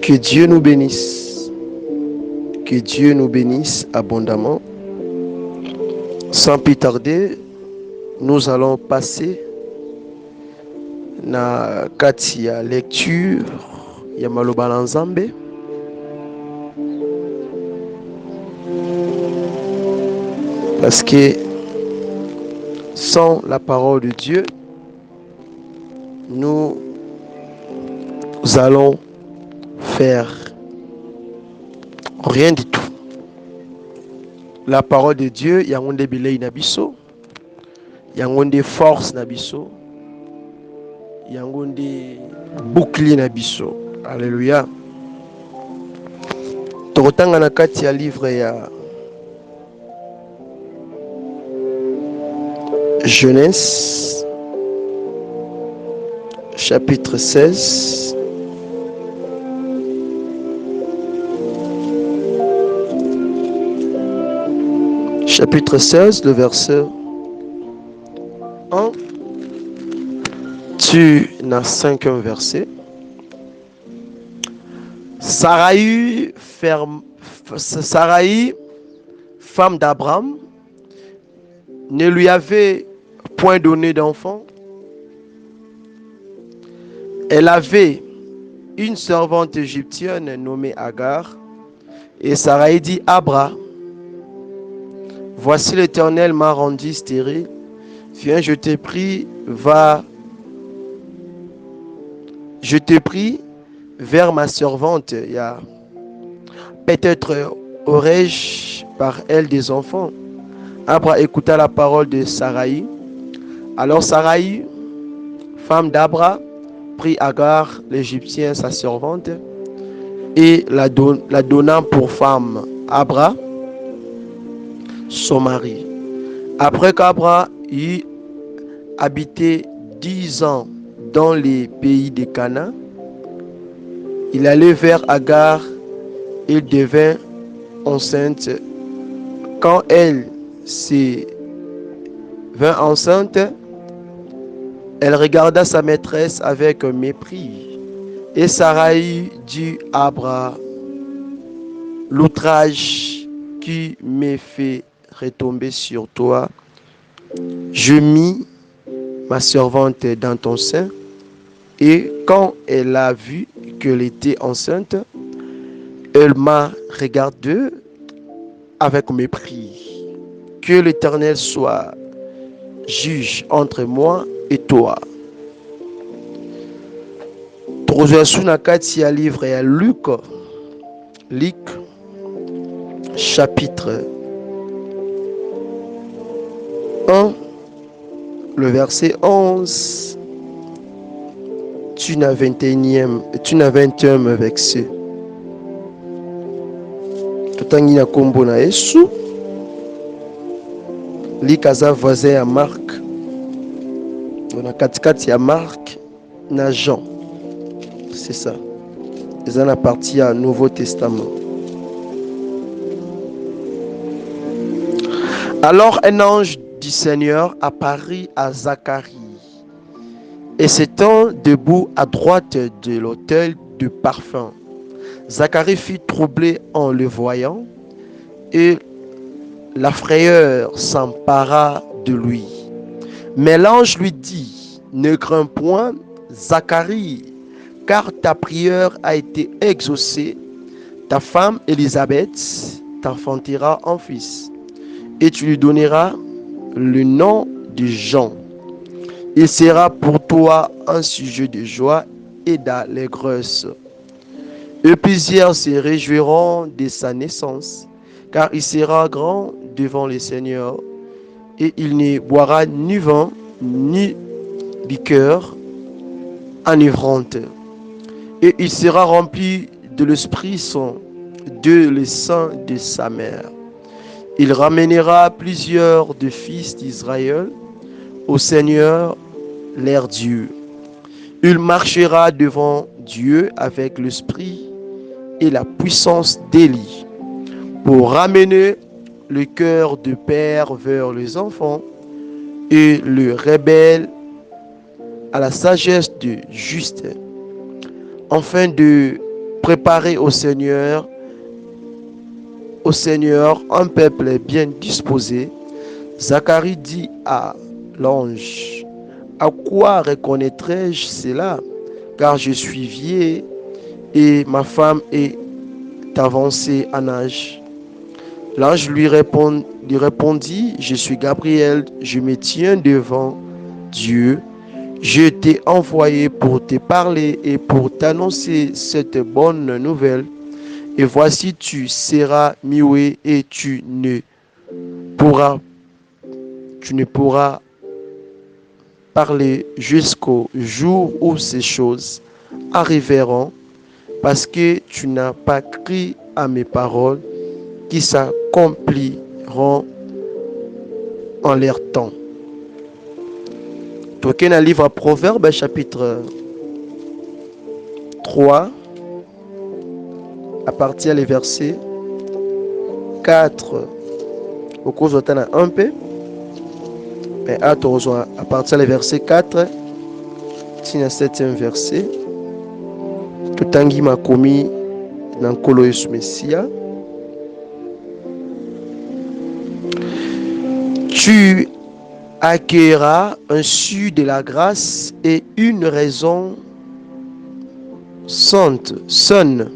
Que Dieu nous bénisse. Que Dieu nous bénisse abondamment. Sans plus tarder, nous allons passer na kati ya lecture ya maloba na Nzambe. Parce que sans la parole de Dieu, nous allons faire rien du tout. La parole de Dieu, il y a un bilei na biso, il y a un force na biso, il y a un bouclier na biso. Alléluia. Tokotanga na kati ya livre ya Genèse, chapitre 16. Chapitre 16, le verset 1. Tu n'as 5 versets. Sarai, femme d'Abraham, ne lui avait point donné d'enfant. Elle avait une servante égyptienne nommée Agar. Et Sarai dit: Abra, voici l'Éternel m'a rendu stérile. Viens, je te prie, je te prie vers ma servante. Peut-être aurais-je par elle des enfants. Abra écouta la parole de Sarai. Alors Sarai, femme d'Abra, prit Agar, l'Égyptien, sa servante, et la donna pour femme Abra, son mari. Après qu'Abra eut habité 10 ans dans les pays de Canaan, il allait vers Agar et devint enceinte. Quand elle vint enceinte, elle regarda sa maîtresse avec mépris. Et Sarai dit à Abra: l'outrage qui m'est fait retomber sur toi, je mis ma servante dans ton sein. Et quand elle a vu qu'elle était enceinte, elle m'a regardé avec mépris. Que l'Éternel soit juge entre moi et toi. Troisième na kati ya livre ya Luc, chapitre 1, le verset 11. Tu n'as 21e verset. Totangi na kombo na Yesu. Likaza voisin ya Marc. On a katikati ya Marc na Jean. C'est ça. Ils en appartiennent à Nouveau Testament. Alors un ange du Seigneur apparut à Zacharie. Et s'étant debout à droite de l'autel de parfum, Zacharie fut troublé en le voyant, et la frayeur s'empara de lui. Mais l'ange lui dit: ne crains point, Zacharie, car ta prière a été exaucée. Ta femme Élisabeth t'enfantera un fils, et tu lui donneras le nom de Jean. Il sera pour toi un sujet de joie et d'allégresse. Et plusieurs se réjouiront de sa naissance, car il sera grand devant le Seigneur, et il ne boira ni vin, ni liqueur enivrante. Et il sera rempli de l'Esprit Saint, de le sein de sa mère. Il ramènera plusieurs des fils d'Israël au Seigneur leur Dieu. Il marchera devant Dieu avec l'esprit et la puissance d'Élie, pour ramener le cœur du père vers les enfants et le rebelle à la sagesse de juste, afin de préparer au Seigneur un peuple bien disposé. Zacharie dit à l'ange, à quoi reconnaîtrai-je cela? Car je suis vieux et ma femme est avancée en âge. L'ange lui répondit, je suis Gabriel, je me tiens devant Dieu. Je t'ai envoyé pour te parler et pour t'annoncer cette bonne nouvelle. Et voici, tu seras muet et tu ne pourras parler jusqu'au jour où ces choses arriveront, parce que tu n'as pas cru à mes paroles qui s'accompliront en leur temps. Toqué dans le livre Proverbes, chapitre 3, à partir des versets 4, au cours de un peu, mais à partir des versets 4, c'est le 7e verset. Tout angi m'a commis dans Coloïs Messia. Tu accueilleras un su de la grâce et une raison sainte, sonne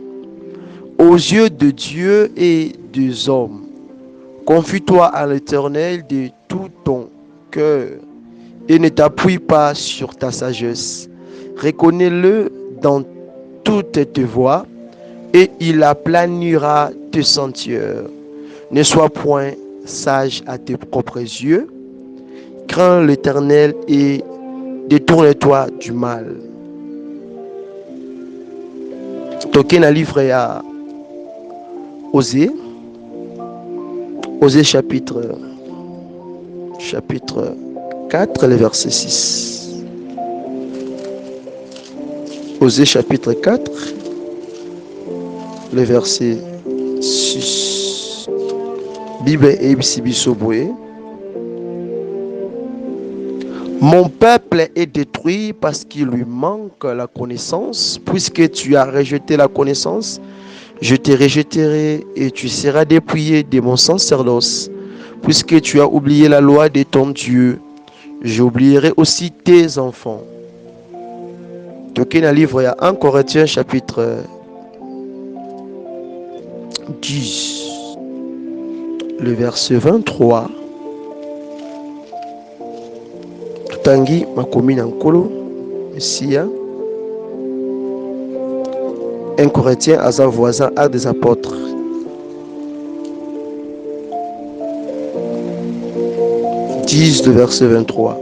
aux yeux de Dieu et des hommes. Confie-toi à l'Éternel de tout ton cœur et ne t'appuie pas sur ta sagesse. Reconnais-le dans toutes tes voies et il aplanira tes sentiers. Ne sois point sage à tes propres yeux. Crains l'Éternel et détourne-toi du mal. Toqué dans le livre à Osée chapitre 4, le verset 6. Osée chapitre 4, le verset 6. Bible et Bisoboué. Mon peuple est détruit parce qu'il lui manque la connaissance. Puisque tu as rejeté la connaissance, je te rejetterai et tu seras dépouillé de mon sacerdoce. Puisque tu as oublié la loi de ton Dieu, j'oublierai aussi tes enfants. Toqué dans le livre, il y a 1 Corinthiens chapitre 10, le verset 23. Tangi makomi na nkolo Messia. 1 Corinthiens à sa voisin Actes des Apôtres. Le verset 23.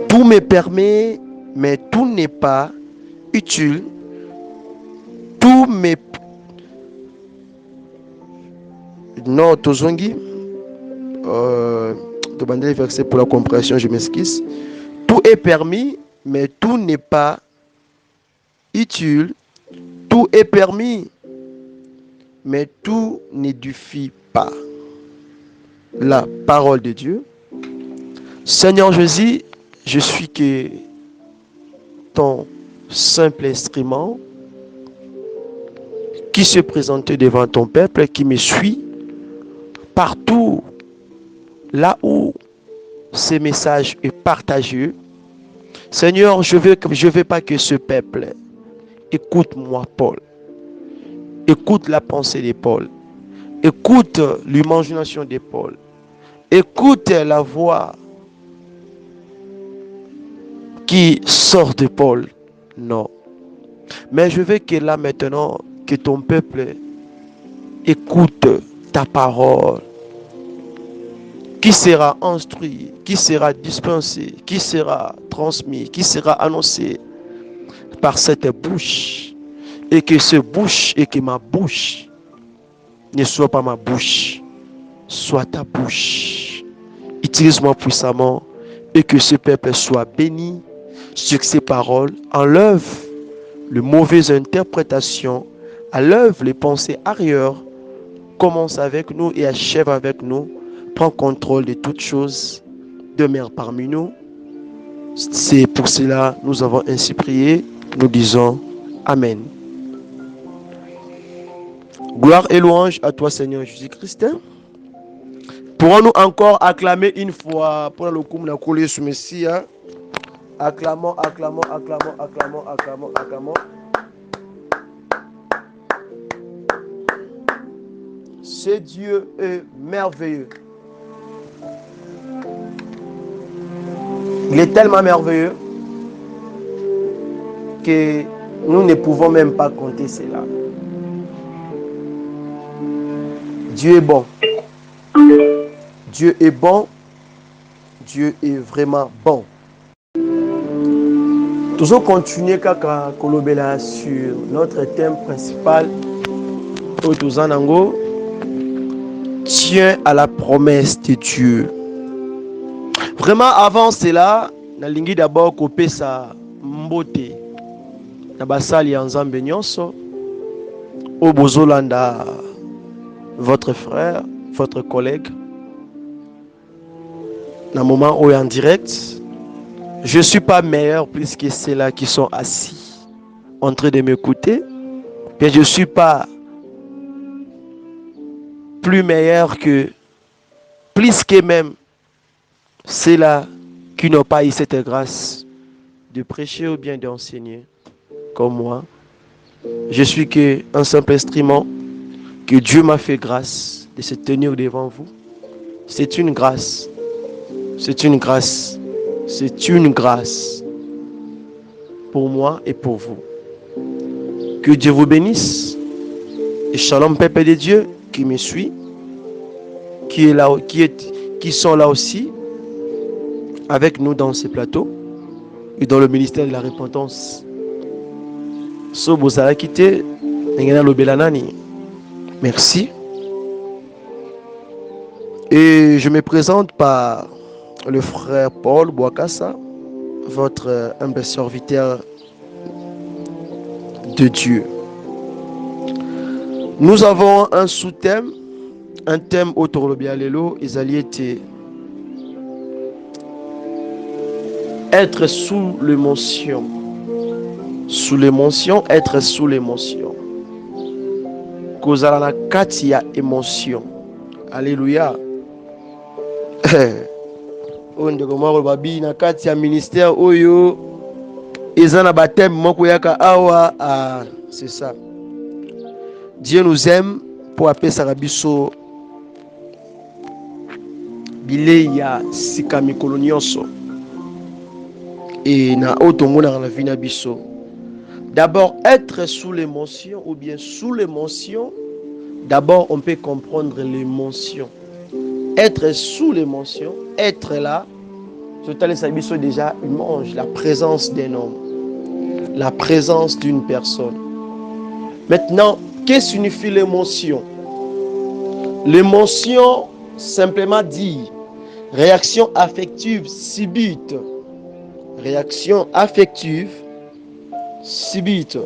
Tout me permet, mais tout n'est pas utile. Tout me... Non, Tozongi. Demandez les versets pour la compréhension, je m'excuse. Tout est permis, mais tout n'est pas utile. Tout est permis, mais tout n'édifie pas. La parole de Dieu. Seigneur Jésus, je suis que ton simple instrument qui se présente devant ton peuple, qui me suit partout là où ce message est partagé. Seigneur, je veux pas que ce peuple écoute-moi, Paul. Écoute la pensée de Paul. Écoute l'imagination de Paul. Écoute la voix qui sort de Paul. Non. Mais je veux que là maintenant, que ton peuple écoute ta parole, qui sera instruit, qui sera dispensé, qui sera transmis, qui sera annoncé par cette bouche. Et que ce bouche et que ma bouche ne soit pas ma bouche, soit ta bouche. Utilise-moi puissamment et que ce peuple soit béni sur ces paroles. Enlève les mauvaises interprétations, enlève les pensées arrières. Commence avec nous et achève avec nous. Prends contrôle de toutes choses. Demeure parmi nous. C'est pour cela que nous avons ainsi prié. Nous disons Amen. Gloire et louange à toi, Seigneur Jésus-Christ. Pourrons-nous encore acclamer une fois pour le coup de la sur Messie? Acclamons, acclamons, acclamons, acclamons, acclamons, acclamons. Ce Dieu est merveilleux. Il est tellement merveilleux que nous ne pouvons même pas compter cela. Dieu est bon. Dieu est bon. Dieu est vraiment bon. Toujours continuer kaka kolobela sur notre thème principal. Otozanango. Tiens à la promesse de Dieu. Vraiment avant cela, nalingi d'abord kope sa mbote. Na basali ya nzambe nyonso. Obozolanda votre frère, votre collègue. Dans un moment où en direct, je ne suis pas meilleur plus que ceux-là qui sont assis en train de m'écouter. Et je ne suis pas plus meilleur que, plus que même ceux-là qui n'ont pas eu cette grâce de prêcher ou bien d'enseigner comme moi. Je suis qu'un simple instrument que Dieu m'a fait grâce de se tenir devant vous. C'est une grâce. C'est une grâce. C'est une grâce pour moi et pour vous. Que Dieu vous bénisse. Et shalom, peuple de Dieu qui me suit, qui est là, qui sont là aussi avec nous dans ce plateau et dans le ministère de la repentance. Merci. Et je me présente par le frère Paul Bouakassa, votre humble serviteur de Dieu. Nous avons un sous-thème, un thème autour de Bialélo, Isaliété. Être sous l'émotion. Sous l'émotion, être sous l'émotion. Kozala na kati ya émotion. Alléluia. Ondeko moko babi na kati ya ministère oyo eza na baptême moko yaka awa. C'est ça. Dieu nous aime pour apesa biso bilei ya sika mikolo nyonso et na otomona na vie na biso. D'abord, être sous l'émotion ou bien sous l'émotion, d'abord on peut comprendre l'émotion. Être sous l'émotion, être là, c'est déjà une mange, la présence d'un homme, la présence d'une personne. Maintenant, qu'est-ce que signifie l'émotion? L'émotion, simplement dit, réaction affective subite. Réaction affective subite.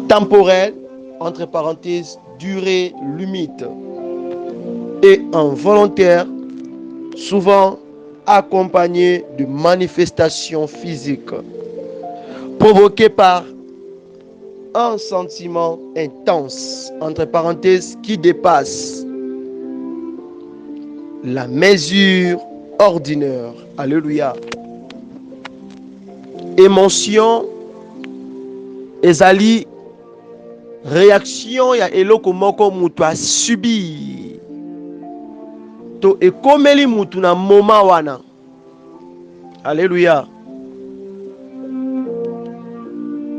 Temporelle, entre parenthèses, durée limite. Et involontaire, souvent accompagnée de manifestations physiques, provoquées par un sentiment intense, entre parenthèses, qui dépasse la mesure ordinaire. Alléluia. Émotion, ezali réaction ya eloko moko mutu a subi to ekomeli mutu na moment wana. Alléluia.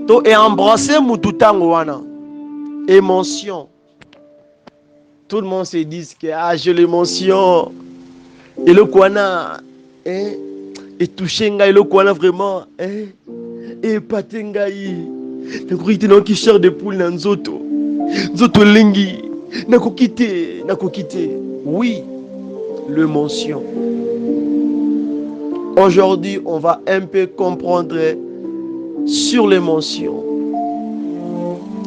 To e embrasser mutu tango wana. Émotion. Tout le monde se dit que j'ai l'émotion. Eloko wana et toucher ngai eloko wana vraiment et paté ngai. Nakoki na ki de poule na nzoto. Nzoto lingi. Nakokite. Oui, l'émotion. Aujourd'hui, on va un peu comprendre sur l'émotion.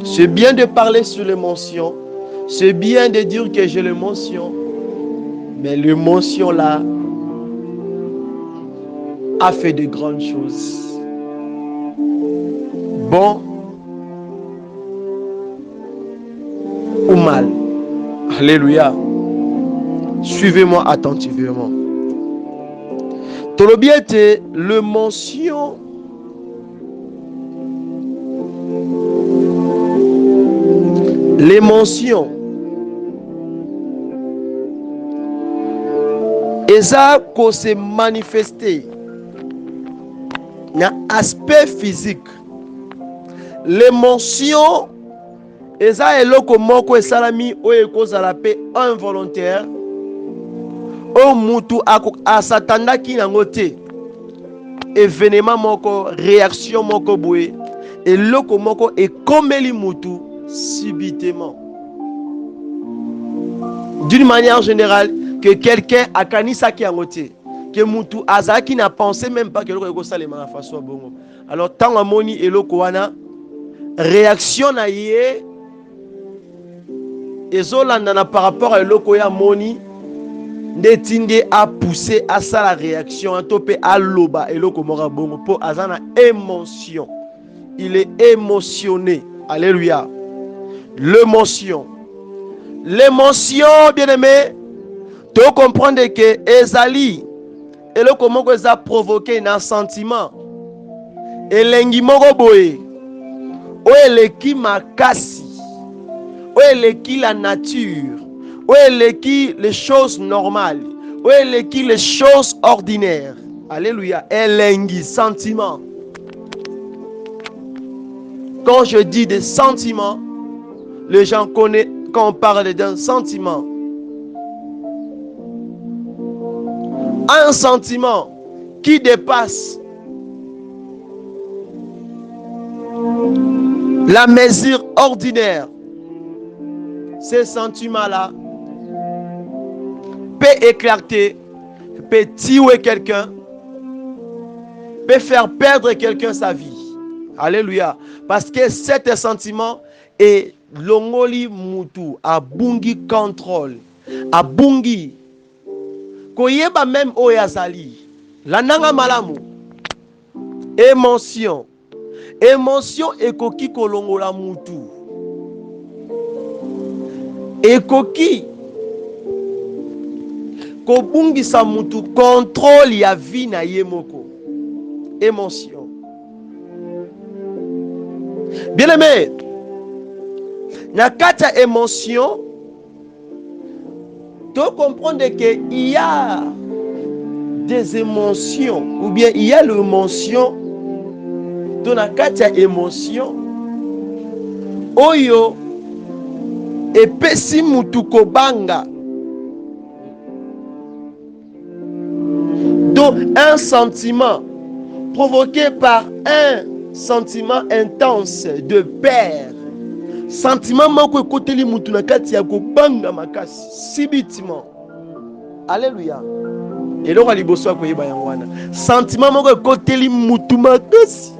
C'est bien de parler sur l'émotion. C'est bien de dire que j'ai l'émotion. Mais l'émotion là, a fait de grandes choses. Bon ou mal. Alléluia. Suivez-moi attentivement. Tolobi était le mention les mentions et ça qu'on s'est manifesté dans aspect physique. Les mentions et ça est là comment que salami ou ekozala pe involontaire o mutu a satanda ki nangote événement moko réaction moko boye et loko moko e komeli mutu subitement. D'une manière générale, que quelqu'un a kanisa ki angote, que mutu azaki n'a pensé même pas que loko eko salema na façon bongo. Alors tant amoni et loko wana réaction na yé ezolanda par rapport à loko ya moni ndetinde a poussé à ça la réaction à topé à loba et loko mora bongo po azana émotion. Il est émotionné. Alléluia. L'émotion. L'émotion, bien-aimé, tu comprends que Ezali, et le comment que ça a provoqué un sentiment. Et l'engimoro boye, ou eleki makasi, ou eleki la nature, ou eleki les choses normales, ou eleki les choses ordinaires. Alléluia. Elengi, sentiment. Quand je dis des sentiments, les gens connaissent, quand on parle d'un sentiment, un sentiment qui dépasse la mesure ordinaire, ces sentiments-là peut éclater, peut tuer quelqu'un, peut faire perdre quelqu'un sa vie. Alléluia. Parce que cet sentiment est longoli mutu, abungi contrôle, abungi koyeba même oyazali. Lananga malamu. Émotion. Émotion ekoki kolongola mutu. Ekoki kobungi sa mutu contrôle ya vie na yemoko. Émotion. Bien-aimé, na kata émotion, tu comprends qu'il y a des émotions, ou bien il y a l'émotion, dans la kata émotion, oyo, et pesi mutu kobanga. Donc un sentiment provoqué par un sentiment intense de peur, sentiment moko ekoteli mutu na kati ya kobanga makasi subitement. Alléluia. Et donc aliboso akoyeba yango wana sentiment moko ekoteli mutu makasi.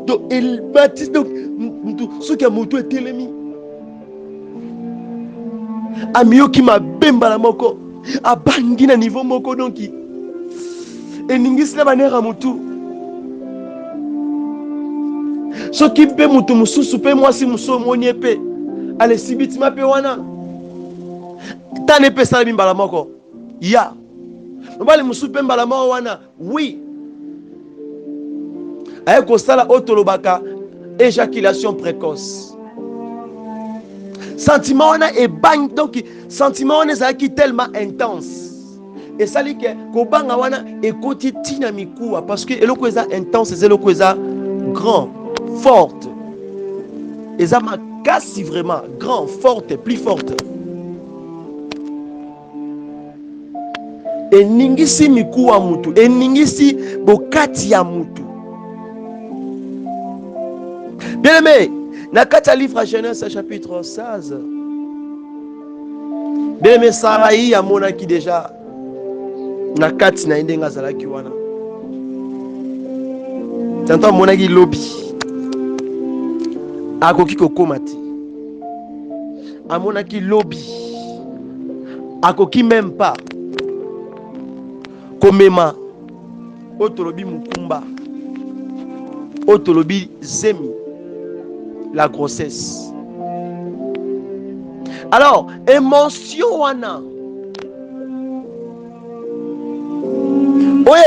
Donc il baptise donc mutu soki ya mutu etelemi amiyoki mabemba na moko abangi na niveau moko donc eningisi na banera mutu. Soki pe mutu mususu pe mwasi muso moni pe ale sibitima pe wana tane pe sala bimbala moko ya mbali mususu pe mbala moko wana oui aye ko sala otolobaka éjaculation précoce. Sentiment wana e bang donc sentiment wana ezalaki tellement intense et sali ke kobanga wana ekoti tina mikuwa parce que eloko eza intense eloko eza grand forte. Et ça m'a cassé vraiment grand, forte, plus forte. Et ningisi mikuwa mutu, et ningisi bokati ya mutu. Bien aimé, nakata livre à Genèse chapitre 16. Bien aimé, Sarai a monaki déjà nakati na indenga zalaki wana. T'entends monaki lobby. Akoki kokoma te amonaki lobby akoki même pas komema Otolobi mukumba. Otolobi zemi. La grossesse. Alors, émotion wana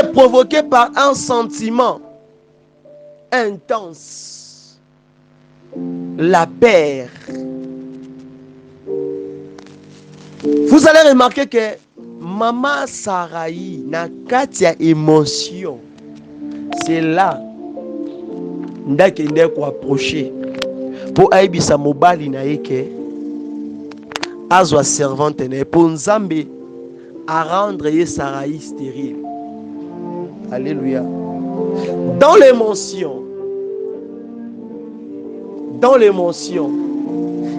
est provoquée par un sentiment intense. La peur. Vous allez remarquer que Maman Saraï na katia émotion. C'est là ndakende ko approcher pour aibisa mobali na yeke azwa servante na pour nzambe à rendre ye Saraï stérile. Alléluia. Dans l'émotion,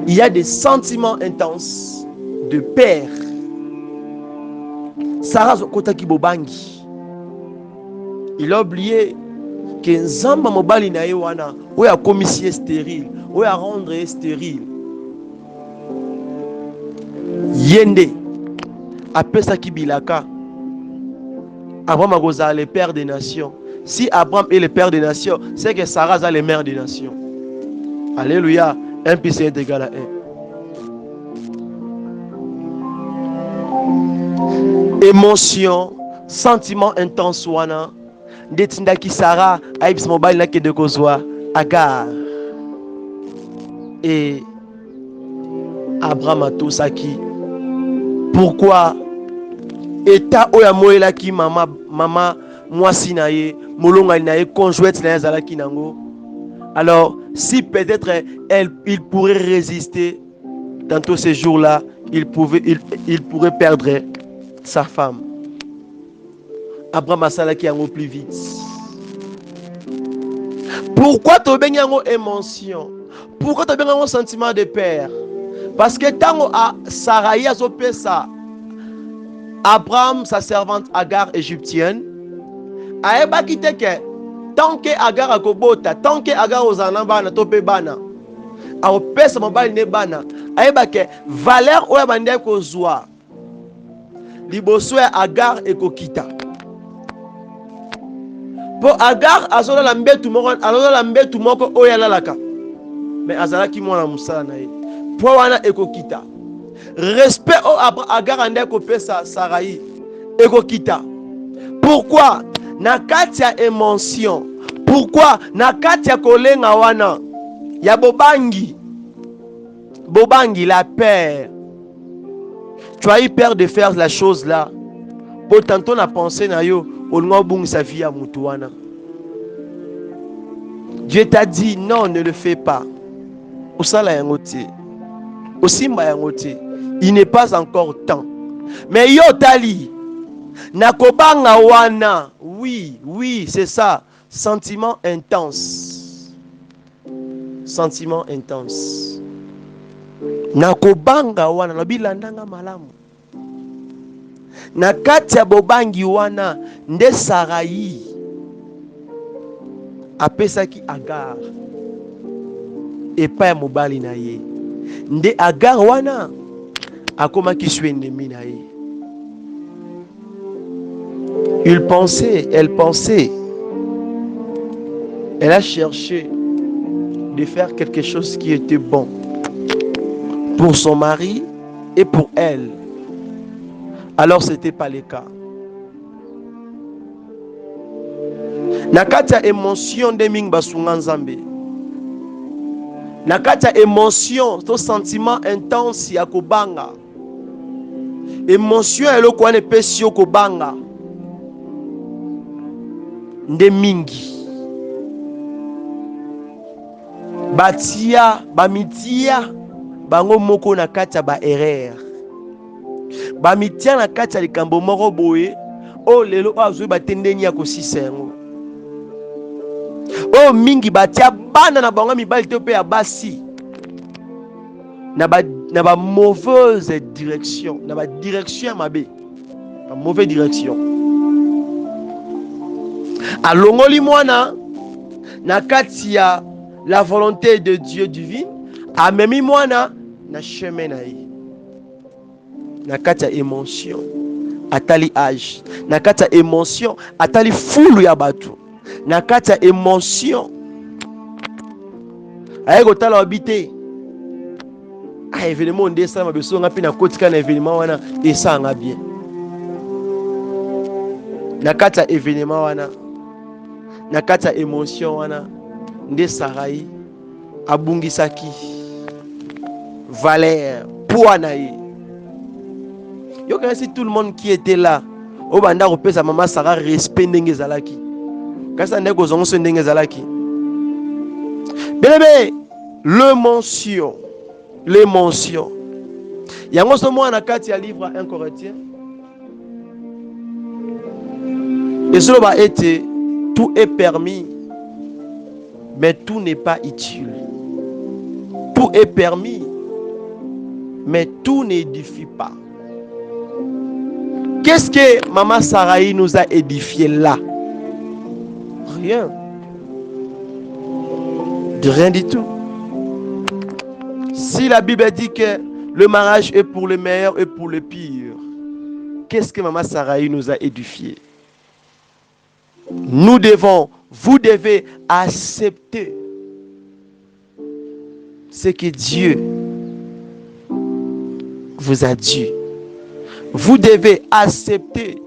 il y a des sentiments intenses de peur. Sarah Kotaki Bobangi, il a oublié que Nzamba mobali na ye wana ou a commissie stérile, ou a rendre stérile. Yende appelle qui bilaka. Abraham a le père des nations. Si Abraham est le père des nations, c'est que Sarah est le mère des nations. Alléluia. 1 plus 1 est égal à 1. Émotion, sentiment intense wana. Detindaki Sarah, aibis mobile na ke de kozwa Agar. Et Abraham a tout ça qui. Pourquoi? État oya moela ki mama mwasi na ye, molonga na ye, conjointe na ye zalaki nango. Alors, si peut-être il pourrait résister dans tous ces jours-là, il pourrait perdre sa femme. Abraham a salaki yango plus vite. Pourquoi tu as yango émotion? Pourquoi tu as yango sentiment de peur? Parce que tant que Saraï a zopé ça, Abraham, sa servante Agar égyptienne, a quitté que tant que Agar a kobota, tant que Agar ozana bana topé bana, a opesa mobile ne bana, a que valeur oya bande ko zwa. Liboso ya Agar ekokita. Pour Agar azola lambetu moko oya lalaka. Mais azalaki mwana musala na ye. Po wana ekokita. Respect au Agar ande kopesa Saraï ekokita. Pourquoi? Na kati ya émotion. Pourquoi? Na kati ya kolenga wana ya bobangi la peur. Tu as eu peur de faire la chose là. Pour tantôt na pensé na yo on sa vie à mutuana. Dieu t'a dit non, ne le fais pas. Osala yangote. Osimba yangote. Il n'est pas encore temps. Mais yo tali nakobanga wana. Oui, c'est ça. Sentiment intense. Sentiment intense. Nakobanga wana nabilandanga malamu. Na kati ya bobangi wana nde Saraï apesaki Agar epa ya mobali na ye. Nde Agar wana akomaki su ennemi na ye. Elle pensait. Elle a cherché de faire quelque chose qui était bon pour son mari et pour elle. Alors ce n'était pas le cas. Nakata émotion de ming basunga nzambe. Nakata émotion, ton sentiment intense ya kobanga. Émotion eloko ane pesi yo kobanga. Nde mingi. Bamitia bango moko nakata ba erreur. Bamitia nakata likambo moko boye. Oh lelo azwe batendeni ya kosisa yango. Oh mingi batia bana na bango mibali te pe ya basi. Na ba mauvaise direction, na ba direction mabe. Na mauvaise direction. Alongoli mwana na kati ya la volonté de Dieu divine, amemi mwana na chemin na ye. Na kati ya émotion. atali âge, na kati ya émotion atali fulu ya bato, na kati ya émotion aye kotala wabi te événement nde esalama beso nga mpe nakotika na événement wana esalanga bien. Na kati ya événement wana, na kati ya émotion wana nde Sarai abungisaki valeur poids na ye. Yo kasi tout le monde qui était là o banda kopesa mama Sarah respect ndenge ezalaki, kasi ndenge kozongo so ndenge ezalaki. Bébé, l'émotion yango so mwana kati ya livre 1 Corinthiens ezoloba ete tout est permis mais tout n'est pas utile. Tout est permis mais tout n'édifie pas. Qu'est-ce que maman Sarai nous a édifié là? Rien. De rien du tout. Si la Bible dit que le mariage est pour le meilleur et pour le pire, qu'est-ce que maman Sarai nous a édifié? Vous devez accepter ce que Dieu vous a dit. Vous devez accepter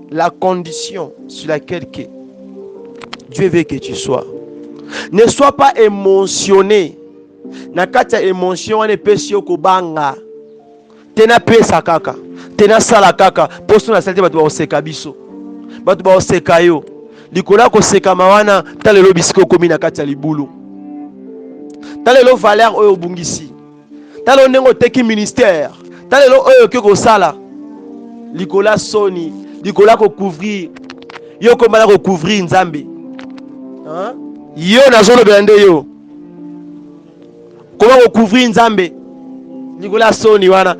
la condition sur laquelle Dieu veut que tu sois. Ne sois pas émotionné. Na kati ya émotion wana epesi yo kobanga. Tena pesa kaka. Tena sala kaka. Poso na salite bato ba oseka biso. Bato ba oseka yo. Likola koseka mawana talelo bisiko komi na kati ya libulu. Talelo valeur oyo bungisi. Talelo nengo teki ministère. Talelo oyo keko sala. Likola soni, likola ko couvrir. Yo komala ko couvrir nzambe. Hein? Yo nazolo bende yo. Comment ko couvrir nzambe? Likola soni wana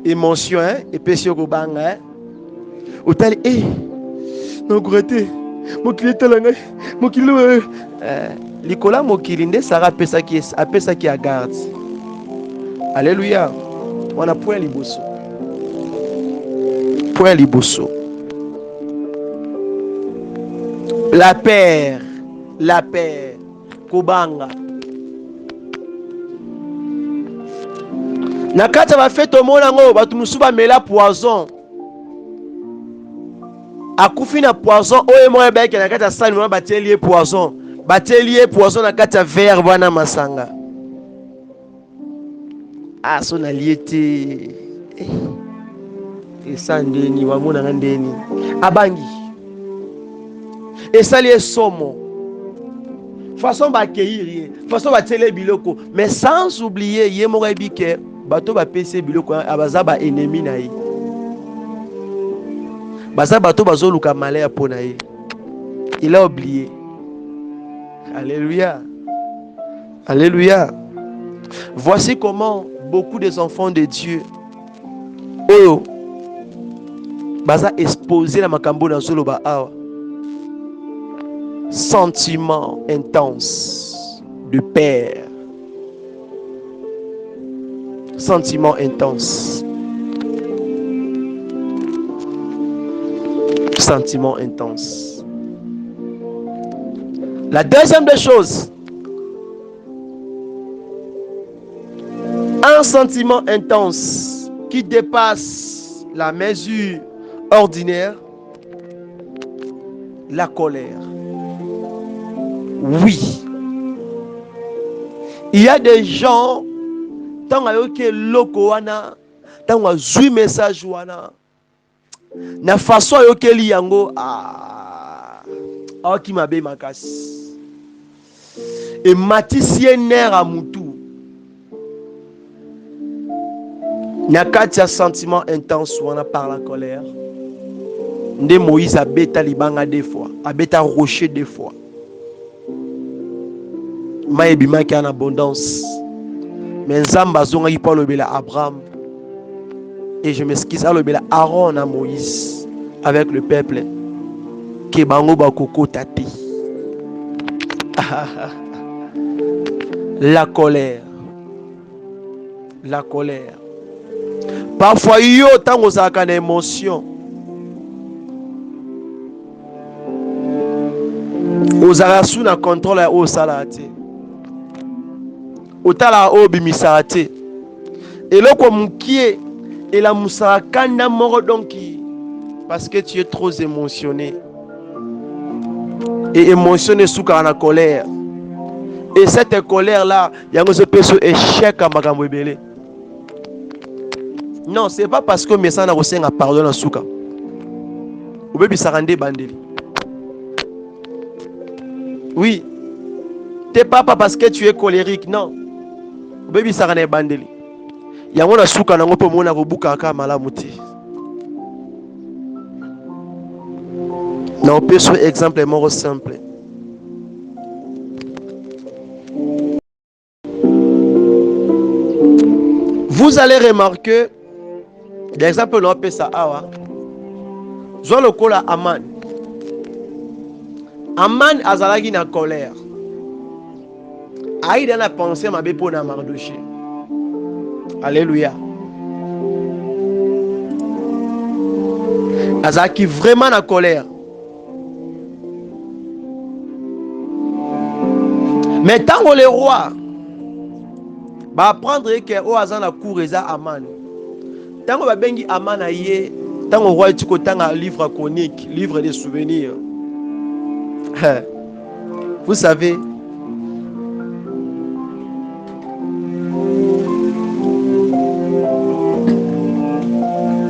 émotion et pesio ko banga Otali non grete. Mokili talanga, mokili likola mokili nde sara pesa ki a garde. Alléluia. On a point liboso. Point liboso. La paix, kobanga. Na kata ba fete omona ngo batu musuba mela poison. Akufi na poison oyo moye beke na kata sani mwa batelier poison. Batelier poison na kata verre bwana masanga. So na liete. Esandeni wamona ngandeni. Abangi. Esali esomo. Façon ba accueillir, façon ba tele biloko, mais sans oublier yemo ebike bato ba pese biloko abaza ba ennemi na ye. Baza bato bazoluka malheur pona ye. Il a oublié. Alléluia. Alléluia. Voici comment beaucoup des enfants de Dieu baza exposé la makambo na zoloba awa. Sentiment intense de père. Sentiment intense. Sentiment intense. La deuxième des choses, un sentiment intense qui dépasse la mesure ordinaire, la colère. Oui. Il y a des gens, tant que loko wana, tant que zui message wana, na façon yoke li yango qui mabe makasi. Et matissie ner a mutu. Na katia sentiment intense wana par la colère. Nde Moïse a bêta libanga des fois, a bêta rocher des fois. Maïbima qui en abondance. Mais Nzamba zonga qui parle de Abraham. Et je m'excuse à l'obéla Aaron à Moïse avec le peuple. Ke bango bakoko tati. La colère. La colère. Parfois, yo, tant aux a émotion. Aux arasou na contrôle à au salate. Au tala au bimisate. Et là, comme qui est, et la moussa kanda moro donc parce que tu es trop émotionné. Et émotionné sous la colère. Et cette colère-là, il y a un échec à Magamwebele. Non, ce n'est pas parce que mes sens n'a pardon à Souka. Ou bien ça rende bandeli. Oui. T'es pas parce que tu es colérique, non. Ou bien ça rende bandeli. Il y a un Souka n'a pas mon arobuka ka malamuti. Non, on peut sur exemple mort simple. Vous allez remarquer, l'exemple on peut ça awa. Zo le kola Aman. Aman azalaki na colère. Aïda na pensé ma bepo na Mardoché. Alléluia. Azalaki vraiment na colère. Mais tant que le roi va apprendre que au hasard la cour eza Aman. Tant que va bengi Aman aye, tant que le roi tu tant un livre chronique, livre des souvenirs. Vous savez,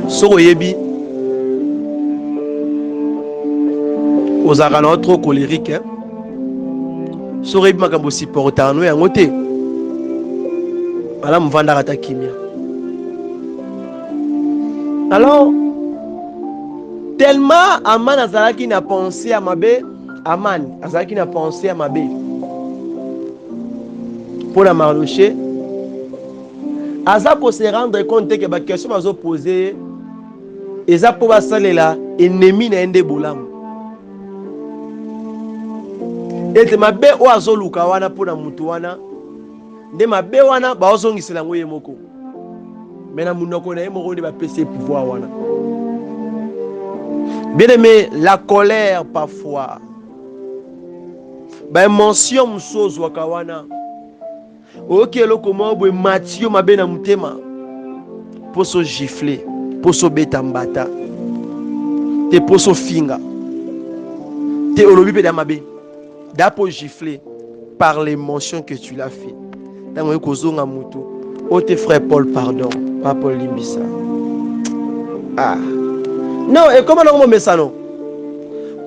Soroyebi, aux aranautes trop colériques, hein? Soroyebi makambo supporter nous yango te. Madame Vandarata Kimia. Alors, tellement Aman azalaki n'a pensé à ma bé, Aman azalaki n'a pensé à ma bé. Pour la Mardoché, Azako se rendre compte que la question m'a posée, et ça pour là, ennemi na ende bolam. Et ma bé o azoluka wana pour na mutu wana, de ma bé wana ba ozongisela ngoye moko. Mais na munoko na yemoko de ba pese pouvoir wana. Bien aimé, la colère parfois, ba émotion musozo wakawana. Ok, le comment vous Mathieu m'a bien amutema pour se gifler, pour se betambata, te pour se finga, te olobi pe damabe, da pour gifler par l'émotion que tu l'as fait. Dans le kozonga mutu, oh tes frères Paul pardon, pas Paul Limbisa. Ah. Non, et comment on met ça non?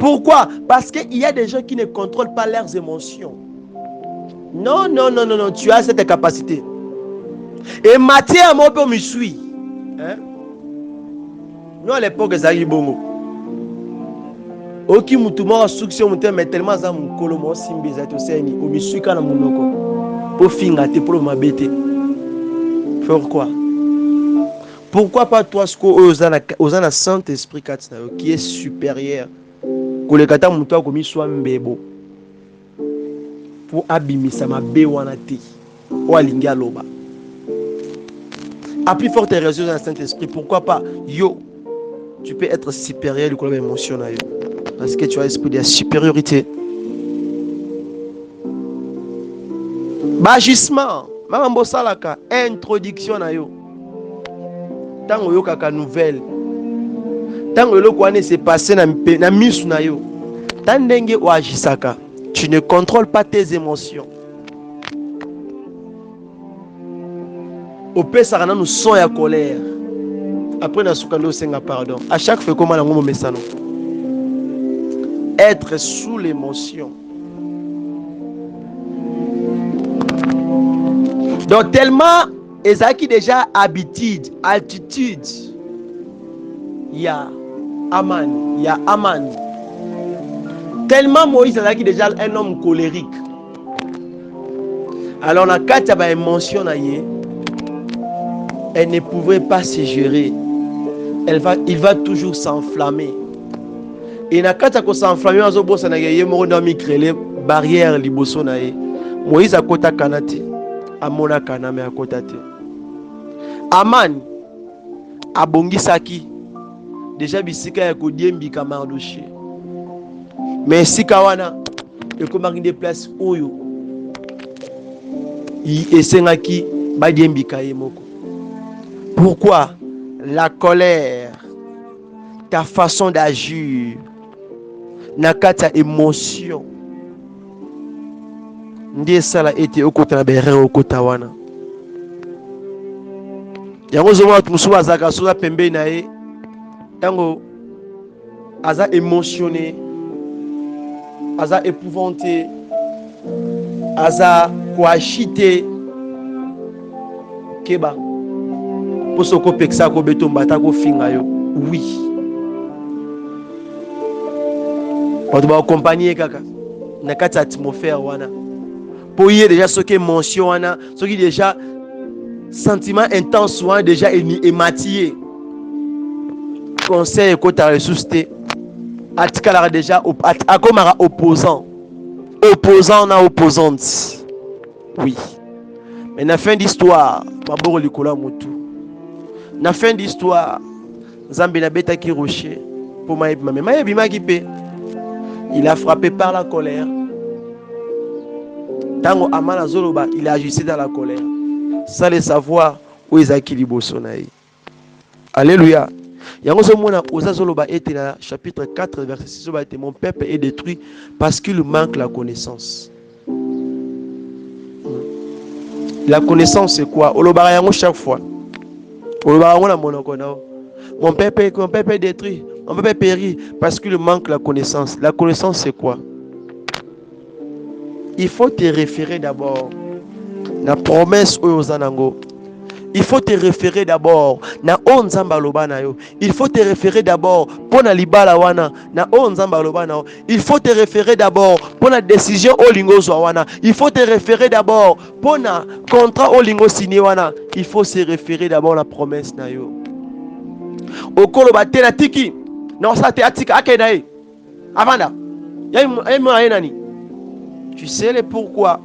Pourquoi? Parce qu'il y a des gens qui ne contrôlent pas leurs émotions. Non, non, non, non, non, tu as cette capacité. Et Mathieu a mon peu me suit. Hein? Nous à l'époque, ça y est bon. Ok, moutouma a succès, mais tellement ça mon colomo simbi ça te sait ni au me suit quand mon noko. Pour finir, te pour m'abêter. Pourquoi? Pourquoi pas toi ce que aux ana Saint-Esprit qui est supérieur? Que les kata moutoua comme soit mbebo. Pour abimisa ma be wana te o alinga loba a plus forte raison dans le Saint-Esprit. Pourquoi pas yo tu peux être supérieur du côté émotionnel parce que tu as l'esprit de la supériorité. Bagissement mambo salaka introduction na yo tango yo kaka nouvelle tango yo ko ane se passé na misu na yo tandenge o agisaka. Tu ne contrôles pas tes émotions. Au pire, ça nous son à colère. Après, nous avons senga pardon. À chaque fois, comment nous messano. Être sous l'émotion. Donc, tellement, Ezaki déjà habitude, altitude. Il y a Aman, il y a Aman. Tellement Moïse est déjà un homme colérique. Alors, la carte a une émotion, elle ne pouvait pas se gérer. Il va toujours s'enflammer. Et la carte a s'enflammer, il y a une barrière. Moïse a kota kanate. Amona kaname a kota te. Aman abongisaki déjà bisika ya kodiembika Mardoché. Mais sika wana ekomaki des places oyo esengaki badiembika ye moko. Pourquoi? La colère, ta façon d'agir, nakata émotion ndiye sala ete okota na berere okota wana. Yango zomona tumusu azaka soza pembeni na ye tango aza émotionné, aza épouvanté, aza koachité keba poso ko peksa ko betomba ta ko finga yo. Oui, bato ba accompagner kaka na kati atmosphère wana po ye déjà ce que émotion wana ce qui déjà sentiment intense wana déjà ématillé conseil ko ta ressuscité atikala déjà akomara opposant na opposante. Oui, mais na fin d'histoire maboko likola mutu, na fin d'histoire Nzambe na betaki rocher pour maïbima, mais maïbima ki pe il a frappé par la colère. Tango amana zoloba il a agissé dans la colère sans le savoir où ezaki liboso na ye. Alléluia. Yango zomona oza zoloba ete na chapitre 4 verset 6 zoba ete mon peuple est détruit parce qu'il manque la connaissance. La connaissance c'est quoi? Olobara yango chaque fois. Olobara yango na monoko na mon peuple est détruit, mon peuple périt parce qu'il manque la connaissance. La connaissance c'est quoi? Il faut te référer d'abord na promesse oyozanango. Il faut te référer d'abord na onzamba loba na yo. Il faut te référer d'abord pour na libala wana na onzamba loba na yo. Il faut te référer d'abord pour la décision olingo zwa wana. Il faut te référer d'abord pour na contrat olingo signé wana. Il faut se référer d'abord la promesse na yo. Okolo batela tiki na osate atika akedae avanda yayi nani. Tu sais le pourquoi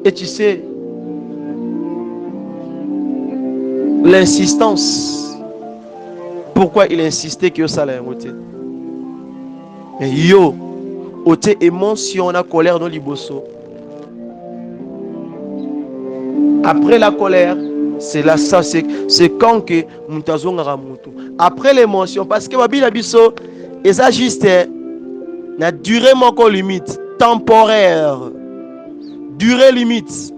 et tu sais l'insistance. Pourquoi il insistait que ça l'a émoté. Mais yo, ote émotion na colère dans liboso. Après la colère, c'est là ça c'est quand que mutazonga ramutu. Après l'émotion parce que babila biso et ça juste na durée moko limite temporaire. Durée limite.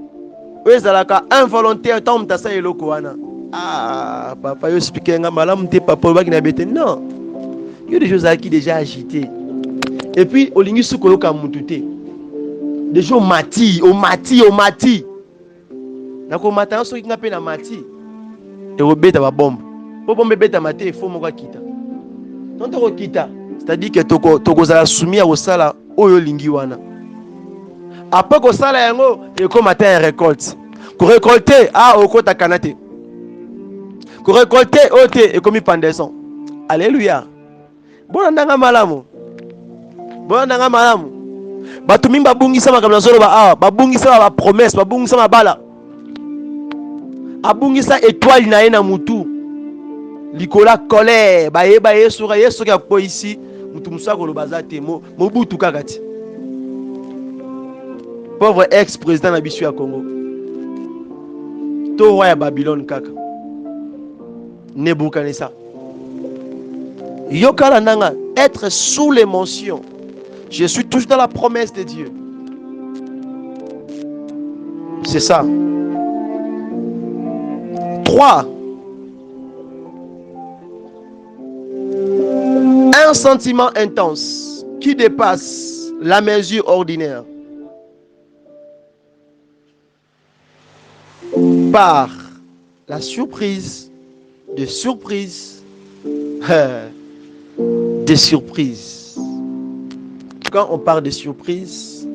Ezalaka involontaire tant mutasa eloko wana. Ah, papa, yo expliquer nga malamu te papa ba kina bete. Non. Il y a des choses qui déjà agitées. Et puis olingi sukolo ka mututé. Des gens mati. Nako mata so ki ngape na mati. Et obeta ba bombe. Po bombe beta mate faut moko kita. Non to kita. C'est-à-dire que toko za soumis au sala oyo lingi wana. Après ko sala yango et ko matin récolte. Ko récolter okota kanate. Ko récolter ote et komi pendaison. Alléluia. Bona ndanga malamu. Batu mingi babungisa makambo zolo babungisa ba promesse, babungisa mabala. Abungisa étoile na ye na mutu. Likola colère, bayeba yesu ka po ici, mutu musako lo bazate mobutu kakati. Pauvre ex-président na bisu ya Congo. To roi ya Babylone kaka. Nebuchadnezzar. Yokala nanga, être sous l'émotion. Je suis toujours dans la promesse de Dieu. C'est ça. 3. Un sentiment intense qui dépasse la mesure ordinaire. Par la surprise, des surprises. Quand on parle de surprises,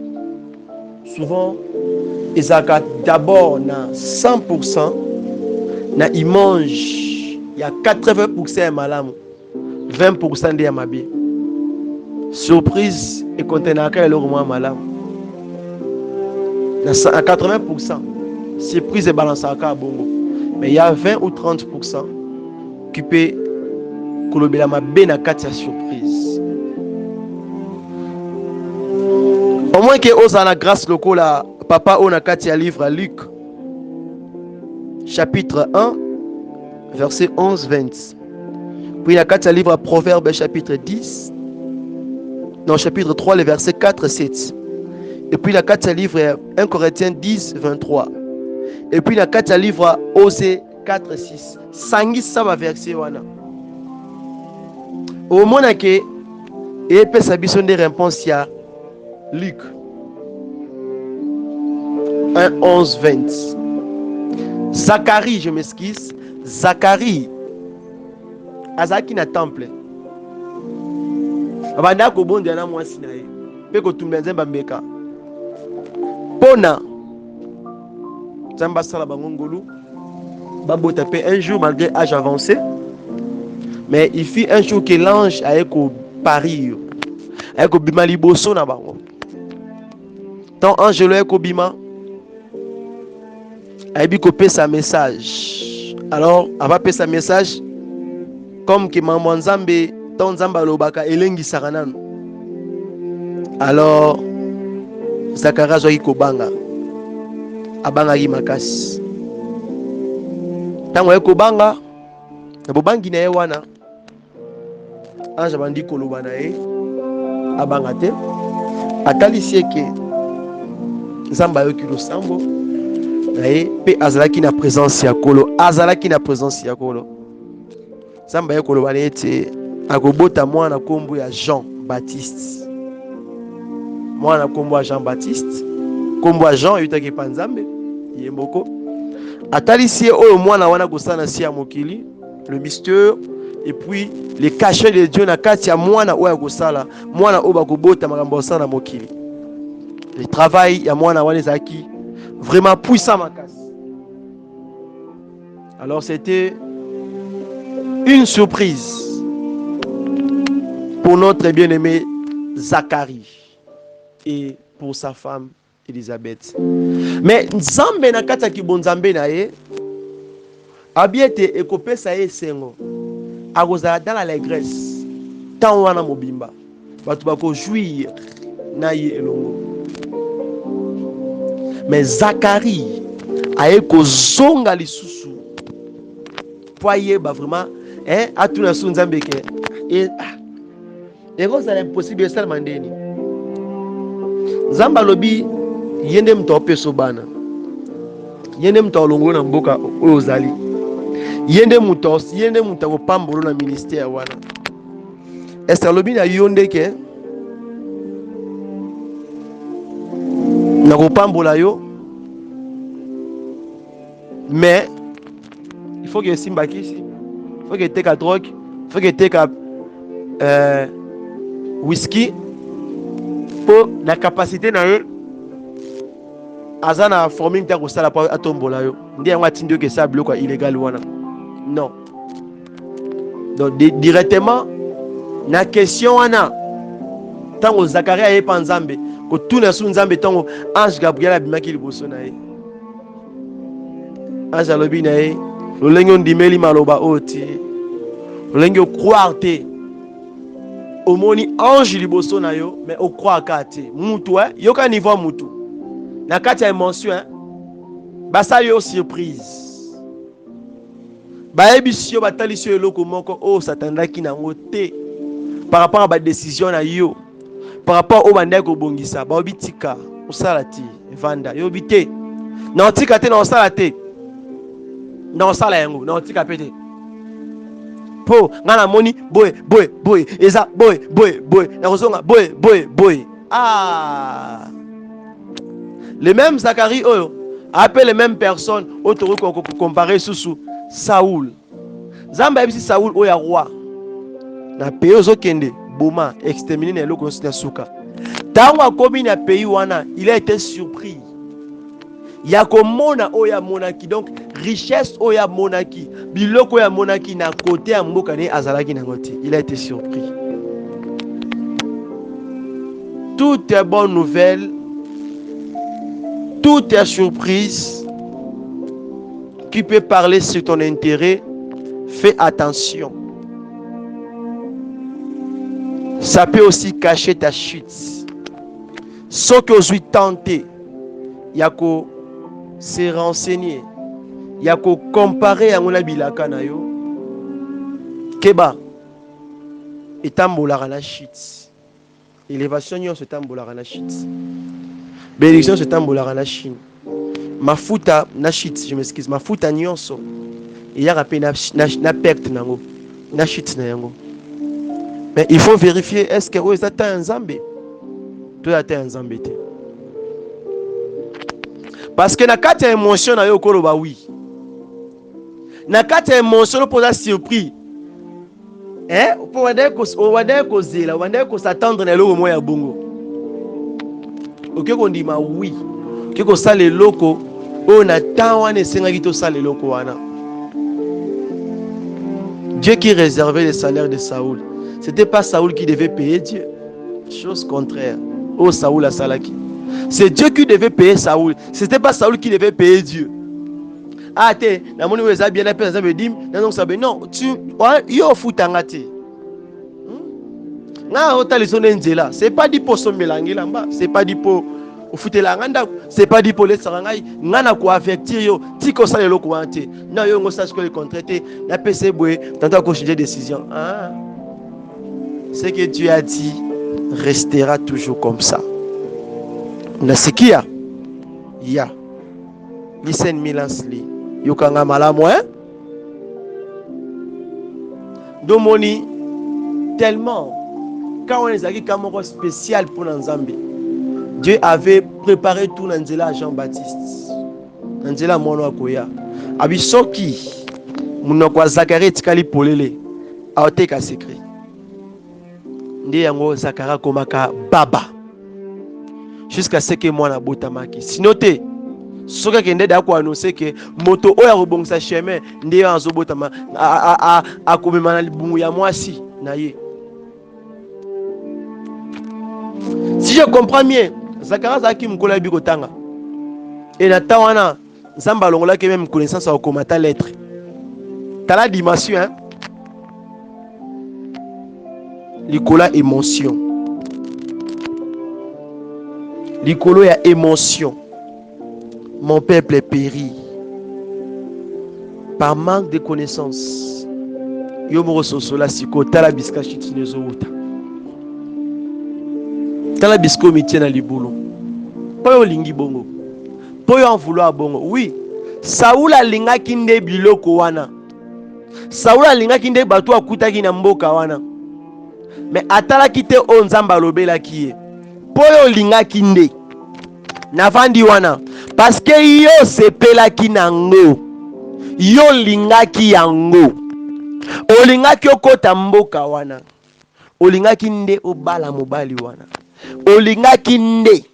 souvent, ils ont d'abord 100%, ils mangent, il y a 80% de malam, 20% de yamabi. Surprise et contenant le roman malam. À 80%, surprise et balance à bongo. Mais il y a 20 ou 30% qui peut kolobela mabe na kati ya surprise. Au moins que oza na grâce lokola papa o na kati ya livre à Luc chapitre 1 verset 11-20. Puis na kati ya livre à Proverbe chapitre 10. Non, chapitre 3 le verset 4-7. Et puis la kati ya livre 1 Corinthiens 10-23. Et puis la kati ya livre Osée 4-6. Sangisa ba verset wana. Au moins que epesa biso nde réponse ya Luc 1-11-20. Zacharie, je m'excuse. Zacharie azaki na temple. Abanda ko bonde na mwasi na ye. Pe ko tumba nzemba mbeka. Pona Zamba sala bangongolu. Babota pe un jour malgré âge avancé. Mais il fit un jour que l'ange a ko parir. A ko bima liboso na bango. Tant ange le ko bima. A bi ko pe sa message. Alors, ava pe sa message comme que maman Nzambe tant Nzamba lobaka elengi saranano. Alors Zacharie azwaki kobanga. Abangaki makasi. Tango ekobanga na bobangi na ye wana ange abandi koloba na ye abanga te atalisi eke Nzambe ayoki losambo na ye mpe azalaki na présence ya Kolo. Azalaki na présence ya Kolo. Nzambe aye koloba na ye ete akobota mwana kombo ya Jean Baptiste. Mwana kombo ya Jean Baptiste. Kombo ya Jean yutaki pa Nzambe ye mboko. Atalisi oyo mwana wana kosala si ya mokili, le mystère et puis les cachets de Dieu na kati ya mwana oyo kosala, mwana oyo bakobota makambo osala na mokili. Le travail ya mwana wana ezaki vraiment puissant makasi. Alors c'était une surprise pour notre bien-aimé Zacharie et pour sa femme Elisabeth. Mais Nzambe na kati ya kibonzambe na ye abiete ekopesa ye sengo akozala dans l'allégresse tant wana mobimba bato bako jouir na ye elongo. Mais Zacharie aye kozonga lisusu po ayeba vraiment atuna su Nzambe ke ekozala impossible esalema ndeni. Nzambe alobi yende mtu apeso bana, yende mtu alongolo na mboka oyo ozali, yende mtu akopambolo na ministère wana. Est-ce alobi na yonde ke na kopambola yo, mais il faut que simba kisi, il faut que teka drogue, il faut que teka whisky pour la capacité na yo azana forming ta ko sala pa atombola yo ndiye ngati ndio ke sa bloka illégal wana. Non. Donc directement na question wana tango Zacharie aye pa Nzambe ko tuna su Nzambe tango ange Gabriel abimaki liboso na ye. Ange alobi na ye lolengo ndimeli maloba oti lolengo croire te omoni ange liboso na yo mais o croire ka te mutu yoka niveau mutu na kati ya émotion basa yo surprise bayebi yo batalisi yo eloko moko o satandaki nango te par rapport à ba décision na yo, par rapport au bandai ko bongisa ba obitika osala ti vanda yo bité na otika te na osala te na osala yango na otika pete po ngana moni boy eza boy na kozonga boy. Ah, les mêmes Zacharie appelle les mêmes personnes autour qu'on comparer sous Saoul. Zamba ebisi Saoul oya roi na pays ozokende boma exterminer na eloko na suka. Tango akomi na pays wana, il a été surpris. Ya komona oya monaki, donc richesse oya monaki, biloko ya monaki na côté ya mboka ne azalaki na ngoti. Il a été surpris. Toutes est bonne nouvelle, toute est surprise qui peut parler sur ton intérêt, fais attention. Ça peut aussi cacher ta chute. Ce que je suis tenté, il y a qu'à se renseigner, il y a qu'à comparer à mon abilaka na yo. Keba, et tambola na chute. Élévation c'est tambola na chute. Bénédiction c'est tambola na chine. Mafuta na chute, je m'excuse, mafuta nyonso. Il y a rappelé na perte nango, na chute na yango. Mais il faut vérifier est-ce que vous êtes un Zambé. Tu es un Zambé. Parce que na kati émotion na yo koloba oui. Na kati émotion pour la surprise. Hein? Pour wade ko zela, wade ko s'attendre na loko moya bongo. OK ko ndima oui. OK ko sale loko o na tawana senga kito sale loko wana. Dieu qui réservait le salaire de Saoul. C'était pas Saoul qui devait payer Dieu. Chose contraire. Oh Saoul a salaki. C'est Dieu qui devait payer Saoul. C'était pas Saoul qui devait payer Dieu. Ah t'es, la monnaie vous a bien appelé, ça veut dire, non, tu, yo futangate. Na ota les zones là. C'est pas dit pour son mélanger là-bas. C'est pas dit pour foutre la randa. C'est pas dit pour les sarangai. Nana quoi affecter yo. Tiko ça le loko ante. Non yo ngosa ce que le contraté. Na PC boué. Tantôt qu'on changer décision. Ah. Ce que Dieu a dit restera toujours comme ça. Nasikia. Ya. Listen milansli. Yokanga malamu hein. Domoni tellement quand on est allé comme un spécial pour Nzambe. Dieu avait préparé tout Nanzela Jean-Baptiste. Nanzela mono akoya. Abisoki munokwa Zacharie tikali polele. Aoteka secret. Ndi yango Zakara komaka baba. Jusqu'à ce que moi na botamaki. Sinote soka kende da ko annoncer que moto oya robongisa chemin ndi anzo botama a komema na libungu ya mwasi na ye. Si je comprends bien, Zakara zaki mkola bikotanga. Et na tawana Nzamba longola ke même connaissance au komata lettre. T'as la dimension hein. Likola émotion. Likolo ya émotion. Mon peuple est péri par manque de connaissances. Yo mo soso la siko tala biska chitinezo uta. Tala bisko mitie na libulu. Poyo lingi bongo. Poyo en vouloir bongo. Oui, Saoul alingaki nde biloko wana. Saoul alingaki nde bato akutaki na mboka wana. Mais atalaki te o Nzamba lobelaki ye. Poyo lingaki nde navandi wana parce que yo sepelaki nango. Yo lingaki yango. Olingaki okota mboka wana. Olingaki nde obala mobali wana. Olingaki nde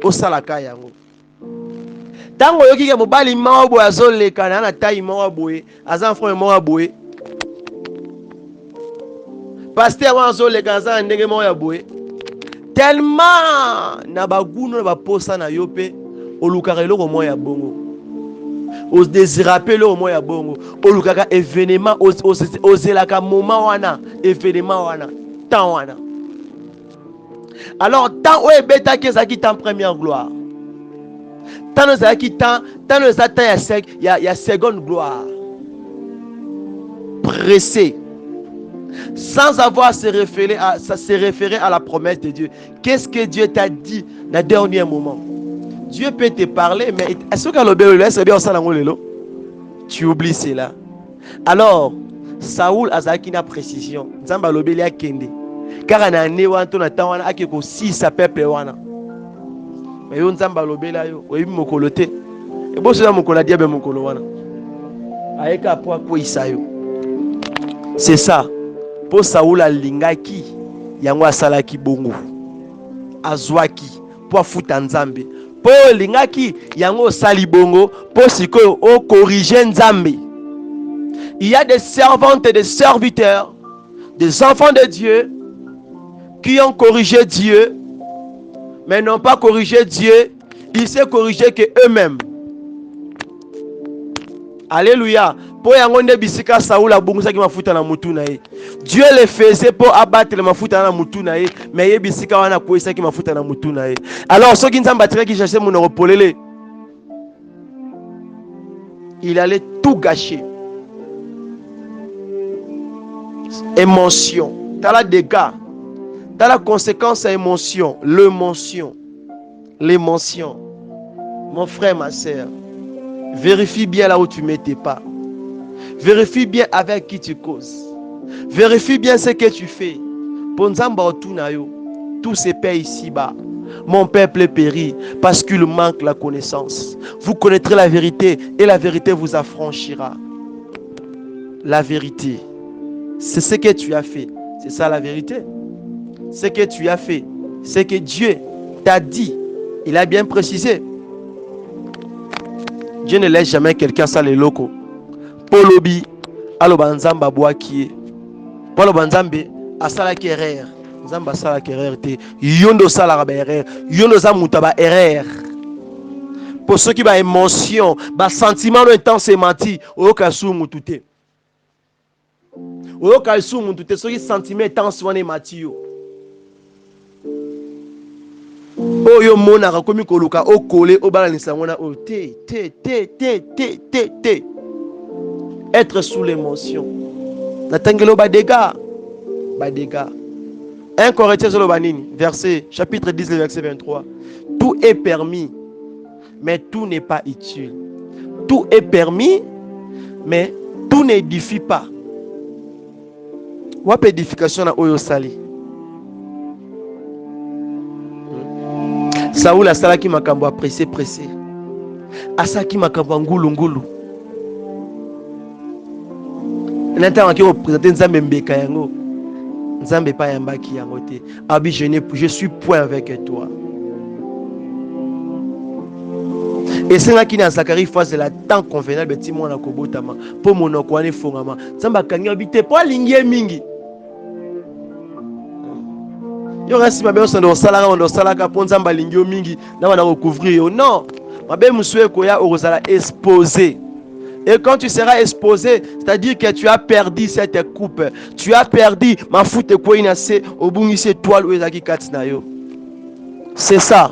osalaka yango. Tango yoki ke mobali mawa boye azoleka na taille mawa boye, aza enfant mawa boye. Pasteur wa azoleka aza ndenge mawa boye. Tellement na baguno na baposa na yo pe olukaka eloko moya bongo. Os désirape eloko moya bongo. Olukaka événement ozelaka moment wana, événement wana, temps wana. Alors tant o ebeta ke zaki temps première gloire. Tant no zaki temps no zata ya seconde gloire. Pressé. Sans avoir à se référer à la promesse de Dieu. Qu'est-ce que Dieu t'a dit dans le dernier moment? Dieu peut te parler, mais est-ce que tu oublies cela? Alors, Saoul a une précision. Nzamba lobeli akende. Car on a né wanto na tawana akeko si sa peuple wana. Mais yo Nzamba lobeli yo, oyebi mokolo te. E bo so mokolo diabe mokolo wana. Ayeka po ko isayo. C'est ça. Pour Saoul alingaki yango asalaki bongo azwaki pour futa Nzambe po lingaki yango sali bongo pour sikoyo o corriger Nzambe. Il y a des servantes et des serviteurs, des enfants de Dieu qui ont corrigé Dieu mais n'ont pas corrigé Dieu. Ils s'est corrigé que eux-mêmes. Alléluia. Pour yangonde bisika Saoul abungisa ki mafuta na mutu na ye. Dieu le faisait pour abattre le mafuta na mutu na ye, mais ye bisika wana koisa ki mafuta na mutu na ye. Alors ceux qui nzamba tiré qui cherchait mon repolele, il allait tout gâcher. Émotion, t'as la dégâts, t'as la conséquence à émotion, l'émotion. Mon frère, ma soeur, vérifie bien là où tu mets tes pas. Vérifie bien avec qui tu causes. Vérifie bien ce que tu fais. Tout se paie ici-bas. Mon peuple périt parce qu'il manque la connaissance. Vous connaîtrez la vérité et la vérité vous affranchira. La vérité, c'est ce que tu as fait. C'est ça la vérité. Ce que tu as fait, c'est que Dieu t'a dit. Il a bien précisé. Dieu ne laisse jamais quelqu'un ça les locaux. Polobi, alobanzamba boakie. Polobanzambe, asala ki erreur. Nzamba sala ki erreur te. Yondo sala ba erreur. Yondo za mutaba erreur. Pour ceux qui ba émotion, ba sentiment intense menti, oyoka su mutute. Oyoka su mutute, ceux qui sentiment intense wane mati yo. Oyo monaka komi koluka okole obalanisa ngona o te. Être sous l'émotion. Natangelo ba dégâts. 1 Corinthiens verset chapitre 10 verset 23. Tout est permis, mais tout n'est pas utile. Tout est permis, mais tout n'édifie pas. Wap édification na oyo sali. Saoul asalaki makambo a pressé. Asaki makambo ngulu. N'entend qui représente Nzambe mbeka yango. Nzambe pa yambaki yango te. Abi je suis point avec toi. Et c'est là qu'il y a Zacharie face de la temps convenable petit moi na kobotama pour monoko ane fongama. Nzamba kangi habite pas lingie mingi. Yo rasi mabe osando salaka pour Nzamba lingio mingi na wana recouvrir yo. Non, mabe muswe koya ozala exposé. Et quand tu seras exposé, c'est-à-dire que tu as perdu cette coupe, tu as perdu ma foute ko inase obungise toile ou ezaki katina yo. C'est ça.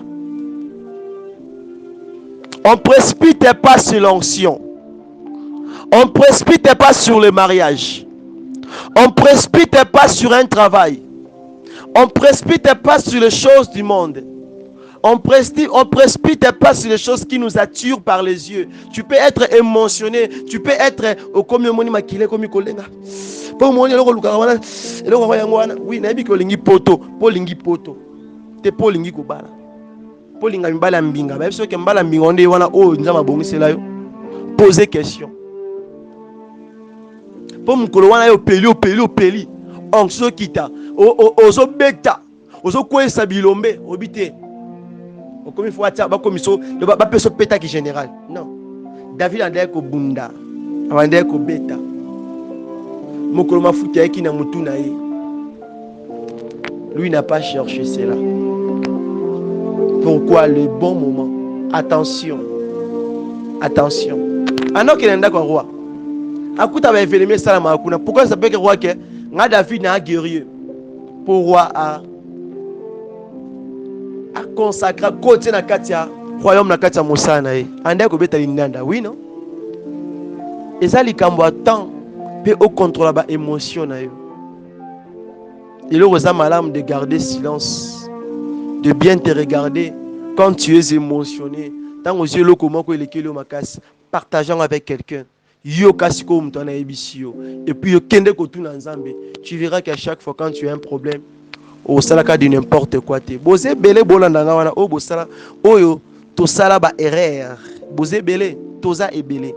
On ne précipite pas sur l'onction. On ne précipite pas sur le mariage. On ne précipite pas sur un travail. On ne précipite pas sur les choses du monde. On ne précipite pas sur les choses qui nous attirent par les yeux. Tu peux être émotionné. Tu peux être comme un moni makile comme kolenga. Pour moni le luka wana. Le kwa yangwana. Oui, na biko lingi poto. Po lingi poto. Te po lingi kobala. Po linga mbala mbinga. Ba biso ke mbala mbinga onde wana o nzama bongisela yo. Poser question. Po mukolo wana yo peli. Onso kita. Ozo beta. Ozo kwesa bilombe obite. Comme il faut attendre, comme il faut, il va pas se péter qui général. Non. David a dit que bunda, a dit que beta. Mokolo mafuta qui na mutu na ye. Lui n'a pas cherché cela. Pourquoi le bon moment? Attention. Alors qu'il est d'accord roi. Akuta va événement ça ma kuna. Pourquoi ça peut que roi que nga David n'a guerrier pour roi a consacré côté na katia royaume na katia mosana e ande ko beta lindanda oui non ezali kambo temps pe au contrôle ba émotion na yo il est malade de garder silence, de bien te regarder quand tu es émotionné tant aux yeux comment ko lekelo makasi partageant avec quelqu'un yo kasiko mtona ebisio et puis yo kende ko tuna nzambe tu verras qu'à chaque fois quand tu as un problème au salaka de n'importe quoi te bozé belé bolandanga wana o bosala oyo to sala ba erreur bozé belé toza ebelé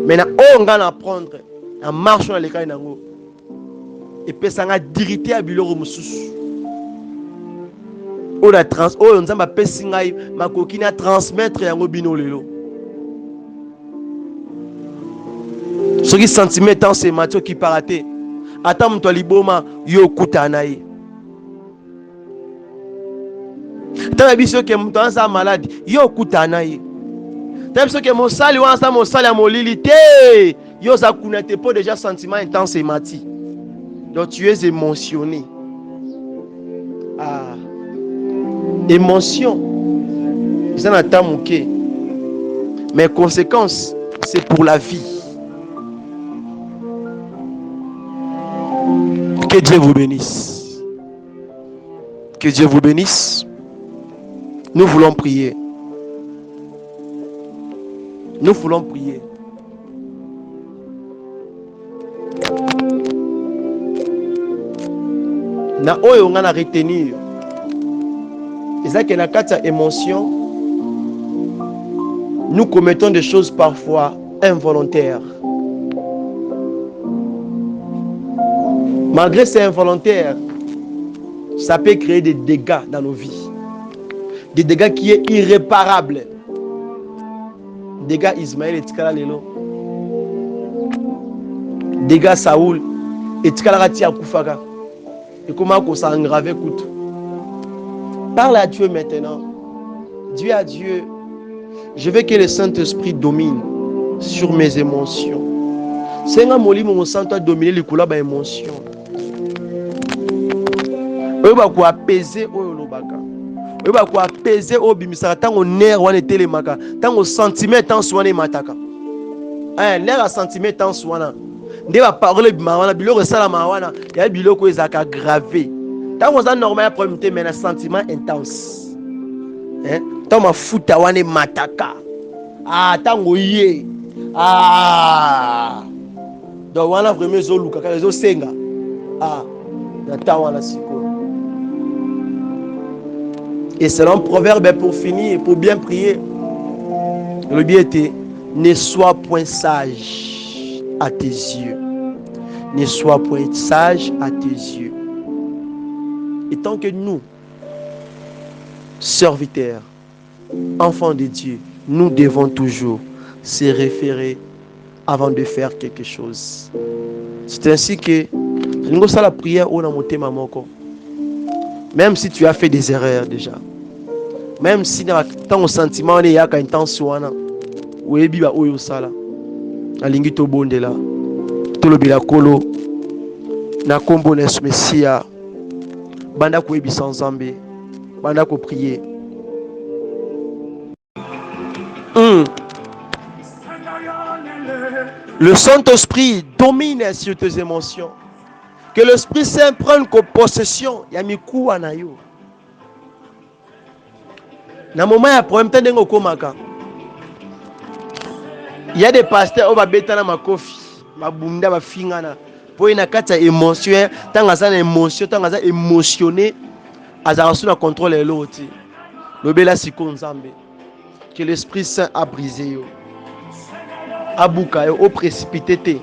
maintenant on va apprendre en marchant dans les cas nango et pesanga dirité à biloko mususu o la trans o nzamba pesingai makokina transmettre yango bino lelo ce qui sentiment dans ces matins qui paraté ata mtu aliboma yo kutana ye tana biso ke mtu anza malade yo kutana ye T'aimes ce que mon sali ou ensemble mon sali à mon lilité. Yo ça connaît pas déjà sentiment intense et mati. Donc tu es émotionné. Ah. Émotion. Ça n'a pas manqué. Mais conséquences, c'est pour la vie. Que Dieu vous bénisse. Que Dieu vous bénisse. Nous voulons prier. Nous voulons prier. Na oyo nga na retenir. Eza que na kati ya émotion, nous commettons des choses parfois involontaires. Malgré ces involontaires, ça peut créer des dégâts dans nos vies. Des dégâts qui sont irréparables. Dégâts Ismaël et Tikala Lelo. Dégâts Saoul et Tikala Ratia Koufaka. Et comment on s'est engravé couteau. Parle à Dieu maintenant. Dis à Dieu, je veux que le Saint-Esprit domine sur mes émotions. C'est un moli mon sang doit dominer les couleurs des émotions. On va quoi apaiser au lobaka. On va quoi apaiser au bimisara tant on nerf on était les maka tant on sentiment tant soigner mataka. Nerf à sentiment tant soigner. Ndé va parler bimawana bilo resala mawana ya bilo ko ezaka gravé. Tant on a normal problème mais un sentiment intense. Tant ma futa wane mataka. Ah tant oye. Ah. Donc wana vraiment zo luka ka zo senga. Ah. Na tant wana siko. Et selon Proverbe pour finir, pour bien prier, le bien était ne sois point sage à tes yeux. Ne sois point sage à tes yeux. Et tant que nous, serviteurs, enfants de Dieu, nous devons toujours se référer avant de faire quelque chose. C'est ainsi que nous avons la prière au namote mamoko. Même si tu as fait des erreurs déjà. Même si ton sentiment est à intention, ou ebi ba oyo sala. Alingi to bondela. To lobela kolo. Na kombo na Messia. Banda ko ebi sans Nzambe. Banda ko prier. Le Saint-Esprit domine sur tes émotions. Que l'Esprit Saint prenne possession. Yamiku anayo. Na moment ya problème tendengo komaka. Il y a des pasteurs qui ont des makofi, mabunda ba fingana. Pour une kata émotion, tant que ça émotion, tant que ça émotionné, azara sous le contrôle de l'autre. Le bela siko nzambe. Que l'Esprit Saint a brisé yo. Abuka yo, au précipité te.